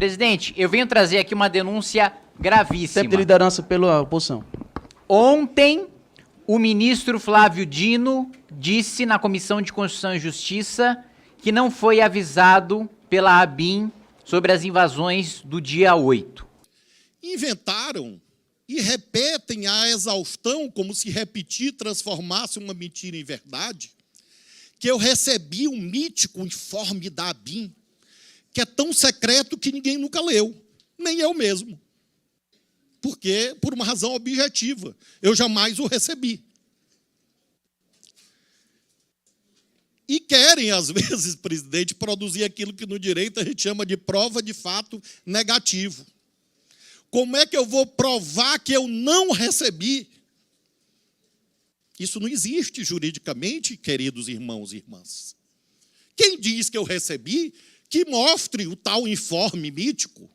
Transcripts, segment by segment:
Presidente, eu venho trazer aqui uma denúncia gravíssima. Tempo de liderança pela oposição. Ontem, o ministro Flávio Dino disse na Comissão de Constituição e Justiça que não foi avisado pela ABIN sobre as invasões do dia 8. Inventaram e repetem a exaustão, como se repetir transformasse uma mentira em verdade, que eu recebi um mítico informe da ABIN, que é tão secreto que ninguém nunca leu, nem eu mesmo. Porque, por uma razão objetiva, eu jamais o recebi. E querem, às vezes, presidente, produzir aquilo que no direito a gente chama de prova de fato negativo. Como é que eu vou provar que eu não recebi? Isso não existe juridicamente, queridos irmãos e irmãs. Quem diz que eu recebi, que mostre o tal informe mítico,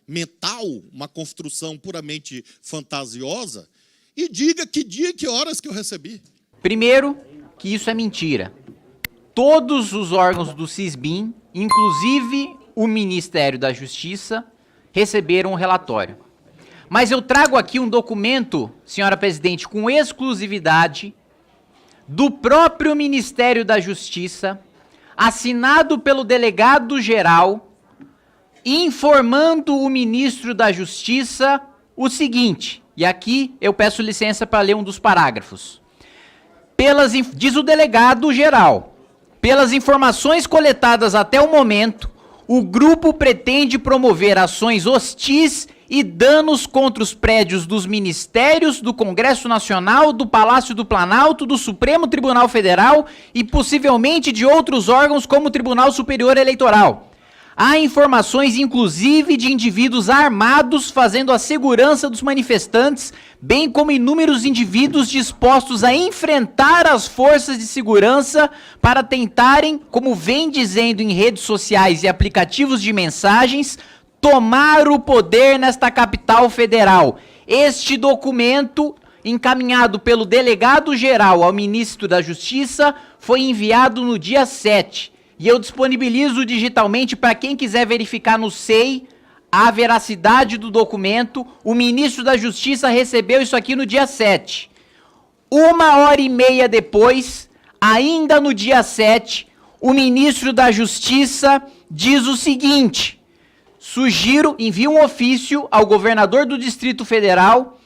mental, uma construção puramente fantasiosa, e diga que dia e que horas que eu recebi. Primeiro, que isso é mentira. Todos os órgãos do CISBIM, inclusive o Ministério da Justiça, receberam um relatório. Mas eu trago aqui um documento, senhora presidente, com exclusividade do próprio Ministério da Justiça, assinado pelo delegado-geral, informando o ministro da Justiça o seguinte, e aqui eu peço licença para ler um dos parágrafos. Diz o delegado-geral, pelas informações coletadas até o momento, o grupo pretende promover ações hostis e danos contra os prédios dos ministérios, do Congresso Nacional, do Palácio do Planalto, do Supremo Tribunal Federal e possivelmente de outros órgãos como o Tribunal Superior Eleitoral. Há informações, inclusive, de indivíduos armados fazendo a segurança dos manifestantes, bem como inúmeros indivíduos dispostos a enfrentar as forças de segurança para tentarem, como vem dizendo em redes sociais e aplicativos de mensagens, tomar o poder nesta capital federal. Este documento, encaminhado pelo delegado-geral ao ministro da Justiça, foi enviado no dia 7. E eu disponibilizo digitalmente para quem quiser verificar no SEI a veracidade do documento. O ministro da Justiça recebeu isso aqui no dia 7. 1h30 depois, ainda no dia 7, o ministro da Justiça diz o seguinte: envia um ofício ao governador do Distrito Federal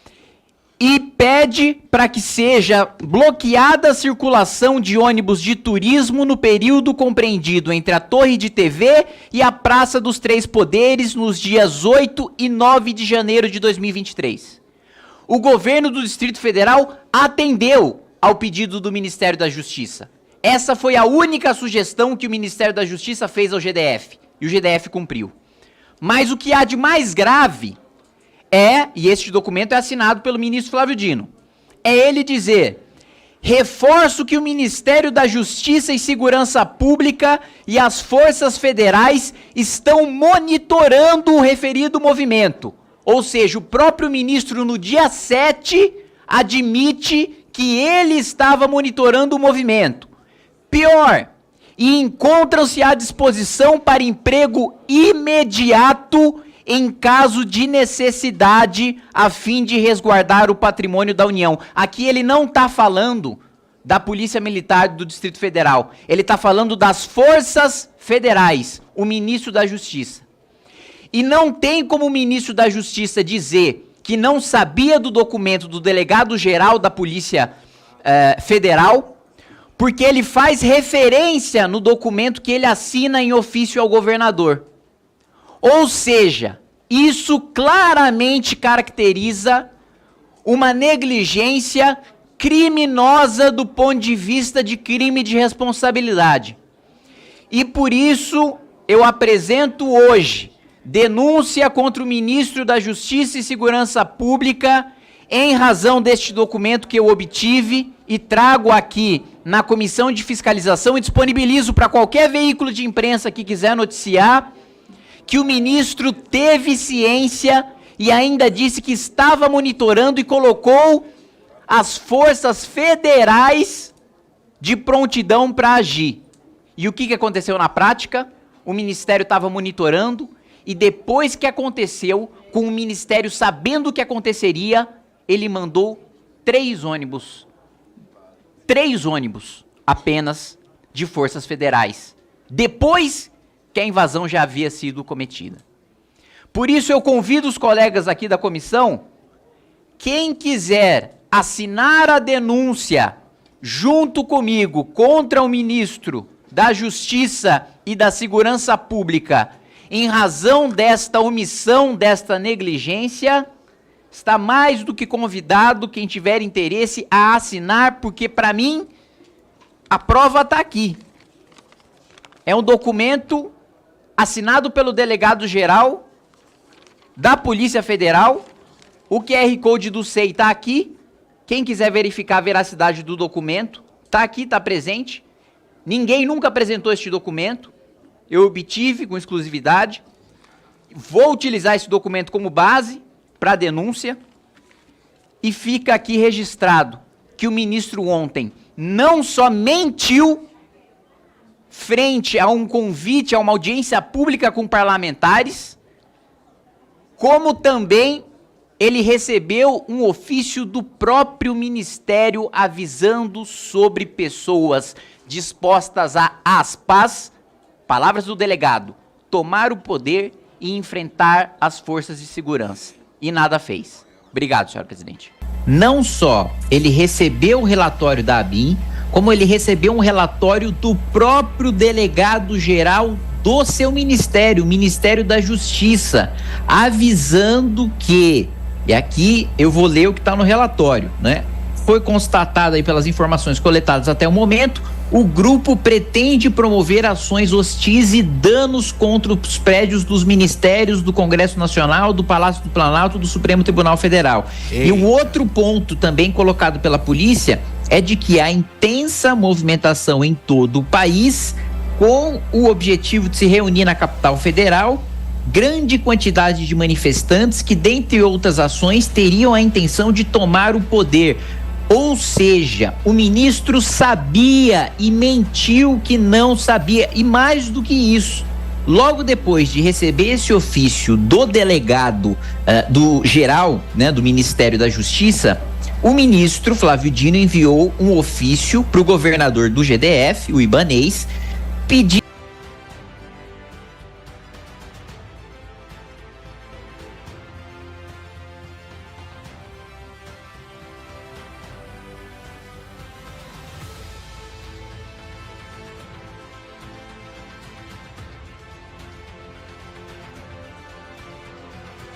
e pede para que seja bloqueada a circulação de ônibus de turismo no período compreendido entre a Torre de TV e a Praça dos Três Poderes nos dias 8 e 9 de janeiro de 2023. O governo do Distrito Federal atendeu ao pedido do Ministério da Justiça. Essa foi a única sugestão que o Ministério da Justiça fez ao GDF, e o GDF cumpriu. Mas o que há de mais grave e este documento é assinado pelo ministro Flávio Dino, é ele dizer: reforço que o Ministério da Justiça e Segurança Pública e as forças federais estão monitorando o referido movimento. Ou seja, o próprio ministro no dia 7 admite que ele estava monitorando o movimento. Pior, e encontram-se à disposição para emprego imediato em caso de necessidade, a fim de resguardar o patrimônio da União. Aqui ele não está falando da Polícia Militar do Distrito Federal, ele está falando das forças federais, o ministro da Justiça. E não tem como o ministro da Justiça dizer que não sabia do documento do delegado-geral da Polícia Federal, porque ele faz referência no documento que ele assina em ofício ao governador. Ou seja, isso claramente caracteriza uma negligência criminosa do ponto de vista de crime de responsabilidade. E por isso eu apresento hoje denúncia contra o ministro da Justiça e Segurança Pública em razão deste documento que eu obtive e trago aqui na Comissão de Fiscalização e disponibilizo para qualquer veículo de imprensa que quiser noticiar que o ministro teve ciência e ainda disse que estava monitorando e colocou as forças federais de prontidão para agir. E o que aconteceu na prática? O ministério estava monitorando e depois que aconteceu, com o Ministério sabendo o que aconteceria, ele mandou 3 ônibus. 3 ônibus apenas de forças federais, depois que a invasão já havia sido cometida. Por isso eu convido os colegas aqui da comissão, quem quiser assinar a denúncia junto comigo contra o ministro da Justiça e da Segurança Pública, em razão desta omissão, desta negligência, está mais do que convidado quem tiver interesse a assinar, porque para mim a prova está aqui. É um documento assinado pelo delegado-geral da Polícia Federal, o QR Code do SEI está aqui, quem quiser verificar a veracidade do documento, está aqui, está presente. Ninguém nunca apresentou este documento, eu obtive com exclusividade, vou utilizar esse documento como base para a denúncia, e fica aqui registrado que o ministro ontem não só mentiu frente a um convite a uma audiência pública com parlamentares, como também ele recebeu um ofício do próprio ministério avisando sobre pessoas dispostas a, aspas, palavras do delegado, tomar o poder e enfrentar as forças de segurança. E nada fez. Obrigado, senhor presidente. Não só ele recebeu o relatório da ABIN, como ele recebeu um relatório do próprio delegado-geral do seu ministério, o Ministério da Justiça, avisando que, e aqui eu vou ler o que está no relatório, né? Foi constatado aí pelas informações coletadas até o momento, o grupo pretende promover ações hostis e danos contra os prédios dos ministérios, do Congresso Nacional, do Palácio do Planalto, do Supremo Tribunal Federal. Ei. E o outro ponto também colocado pela polícia é de que há intensa movimentação em todo o país com o objetivo de se reunir na capital federal grande quantidade de manifestantes que, dentre outras ações, teriam a intenção de tomar o poder. Ou seja, o ministro sabia e mentiu que não sabia. E mais do que isso, logo depois de receber esse ofício do delegado do geral, né, do Ministério da Justiça, o ministro Flávio Dino enviou um ofício para o governador do GDF, o Ibanez, pedindo